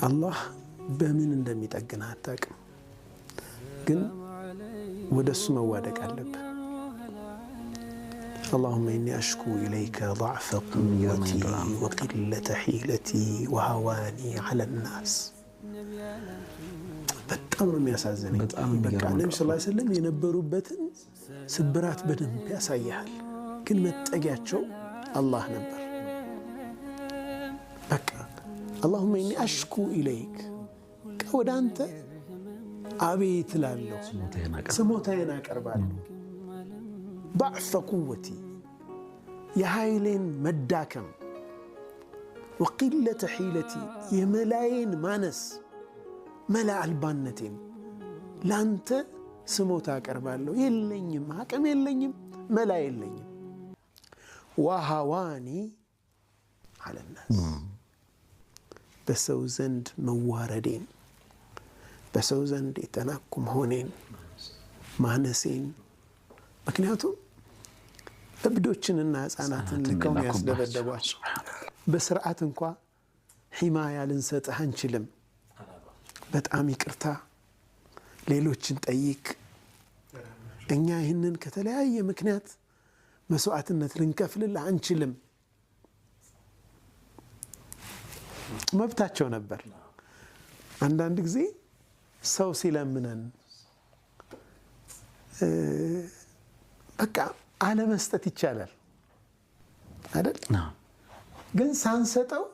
አላህ በምን እንደሚጠግን አታውቅም፣ ግን ወደሱ መዋደቅ አለብህ። اللهم إني أشكو إليك ضعف قوتي وقلة حيلتي وهواني على الناس. በጣም ነው የሚያሳዝነኝ። በቃ ነብዩ ሰለላሁ ዐለይሂ ወሰለም የነበሩበትን ስብራት በደንብ ያሳያል፣ ግን መጠጊያቸው አላህ ነበር። በቃ اللهم إني أشكو إليك ወደ አንተ አቤት እላለሁ፣ ስሞታዬን አቀርባለሁ። ضعف قوتي የኃይሌን መዳከም፣ وقلة حيلتي የመላዬን ማነስ፣ መላ አልባነቴን ላንተ ስሞታ አቀርባለሁ። የለኝም፣ አቅም የለኝም፣ መላ የለኝም። وهواني على الناس በሰው ዘንድ መዋረዴን፣ በሰው ዘንድ የተናኩ መሆኔን፣ ማነሴን። ምክንያቱም እብዶችንና ህፃናትን ልከው ያስደበደቧቸው በስርዓት እንኳ ሒማያ ልንሰጥህ አንችልም፣ በጣም ይቅርታ ሌሎችን ጠይቅ፣ እኛ ይህንን ከተለያየ ምክንያት መስዋዕትነት ልንከፍልልህ አንችልም መብታቸው ነበር። አንዳንድ ጊዜ ሰው ሲለምነን በቃ አለመስጠት ይቻላል አይደል? ግን ሳንሰጠው